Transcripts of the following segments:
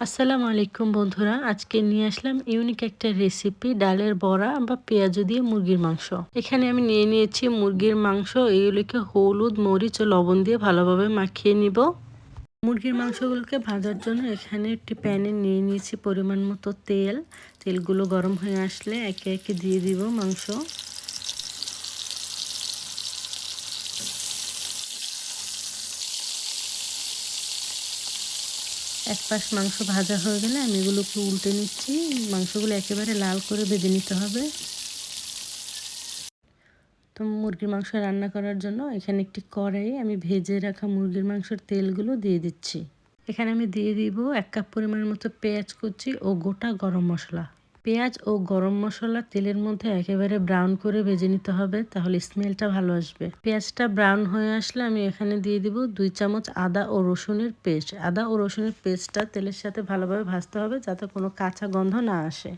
আসসালামু আলাইকুম বন্ধুরা, আজকে নিয়ে আসলাম ইউনিক একটা রেসিপি, ডালের বড়া বা পেঁয়াজু দিয়ে মুরগির মাংস। এখানে আমি নিয়ে নিয়েছি মুরগির মাংস। এইগুলিকে হলুদ, মরিচ ও লবণ দিয়ে ভালোভাবে মাখিয়ে নিব। মুরগির মাংসগুলোকে ভাজার জন্য এখানে একটি প্যানে নিয়ে নিয়েছি পরিমাণ মতো তেল। তেলগুলো গরম হয়ে আসলে একে একে দিয়ে দিব মাংস। এক পাশ মাংস ভাজা হয়ে গেলে আমি এগুলোকে উল্টে নিচ্ছি। মাংসগুলো একেবারে লাল করে ভেজে নিতে হবে। তো মুরগির মাংস রান্না করার জন্য এখানে একটি কড়াইয়ে আমি ভেজে রাখা মুরগির মাংসের তেলগুলো দিয়ে দিচ্ছি। এখানে আমি দিয়ে দিব 1 কাপ পরিমাণ মতো পেঁয়াজ কুচি ও গোটা গরম মশলা। পেঁয়াজ ও গরম মশলা তেলের মধ্যে একেবারে ব্রাউন করে ভেজে নিতে হবে, তাহলে স্মেলটা ভালো আসবে। পেঁয়াজটা ব্রাউন হয়ে আসলে আমি এখানে দিয়ে দিব 2 চামচ আদা ও রসুনের পেস্ট। আদা ও রসুনের পেস্টটা তেলের সাথে ভালোভাবে ভাজতে হবে যাতে কোনো কাঁচা গন্ধ না আসে।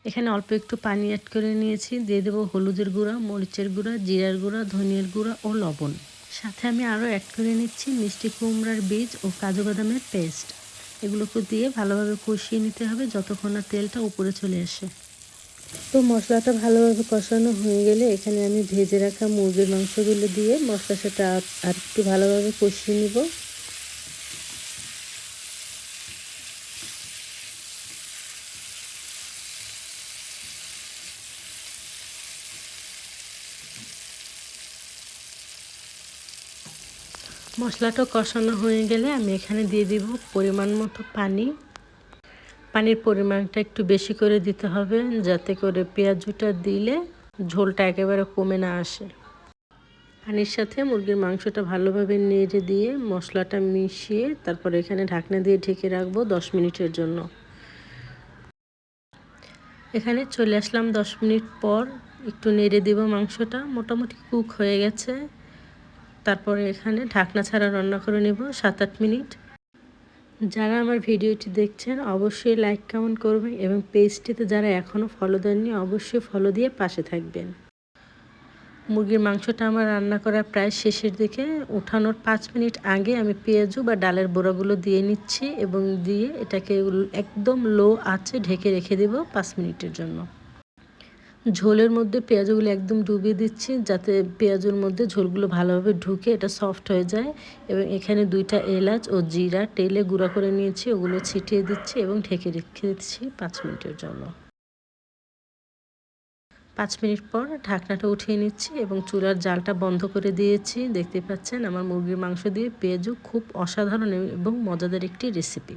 এখানে অল্প একটু পানি অ্যাড করে নিয়েছি। দিয়ে দেবো হলুদের গুঁড়া, মরিচের গুঁড়া, জিরার গুঁড়া, ধনিয়ার গুঁড়া ও লবণ। সাথে আমি আরও অ্যাড করে নিচ্ছি মিষ্টি কুমড়ার বীজ ও কাজু বাদামের পেস্ট। এগুলোকে দিয়ে ভালোভাবে কষিয়ে নিতে হবে যতক্ষণ না তেলটা উপরে চলে আসে। তো মশলাটা ভালোভাবে কষানো হয়ে গেলে এখানে আমি ভেজে রাখা মুরগির মাংসগুলো দিয়ে মশলার সাথে আর একটু ভালোভাবে কষিয়ে নিব। মশলাটা কষানো হয়ে গেলে আমি এখানে দিয়ে দিব পরিমাণ মতো পানি। পানির পরিমাণটা একটু বেশি করে দিতে হবে যাতে করে পেঁয়াজুটা দিলে ঝোলটা একেবারে কমে না আসে। পানির সাথে মুরগির মাংসটা ভালোভাবে নেড়ে দিয়ে মশলাটা মিশিয়ে তারপর এখানে ঢাকনা দিয়ে ঢেকে রাখবো 10 মিনিটের জন্য। এখানে চলে আসলাম 10 মিনিট পর। একটু নেড়ে দিব, মাংসটা মোটামুটি কুক হয়ে গেছে। তারপরে এখানে ঢাকনা ছাড়া রান্না করে নেব 7-8 মিনিট। যারা আমার ভিডিওটি দেখছেন অবশ্যই লাইক কমেন্ট করবেন এবং পেজটিতে যারা এখনও ফলো দেননি অবশ্যই ফলো দিয়ে পাশে থাকবেন। মুরগির মাংসটা আমার রান্না করা প্রায় শেষের দিকে। ওঠানোর 5 মিনিট আগে আমি পেঁয়াজু বা ডালের বড়াগুলো দিয়ে নিচ্ছি এবং দিয়ে এটাকে একদম লো আঁচে ঢেকে রেখে দেব 5 মিনিটের জন্য। ঝোলের মধ্যে পেঁয়াজগুলো একদম ডুবিয়ে দিচ্ছি যাতে পেঁয়াজের মধ্যে ঝোলগুলো ভালোভাবে ঢুকে এটা সফট হয়ে যায়। এবং এখানে 2টা এলাচ ও জিরা তেলে গুঁড়া করে নিয়েছি, ওগুলো ছিটিয়ে দিচ্ছি এবং ঢেকে রেখে দিচ্ছি 5 মিনিটের জন্য। 5 মিনিট পর ঢাকনাটা উঠিয়ে নিচ্ছি এবং চুলার জালটা বন্ধ করে দিয়েছি। দেখতে পাচ্ছেন আমার মুরগির মাংস দিয়ে পেঁয়াজু খুব অসাধারণ এবং মজাদার একটি রেসিপি।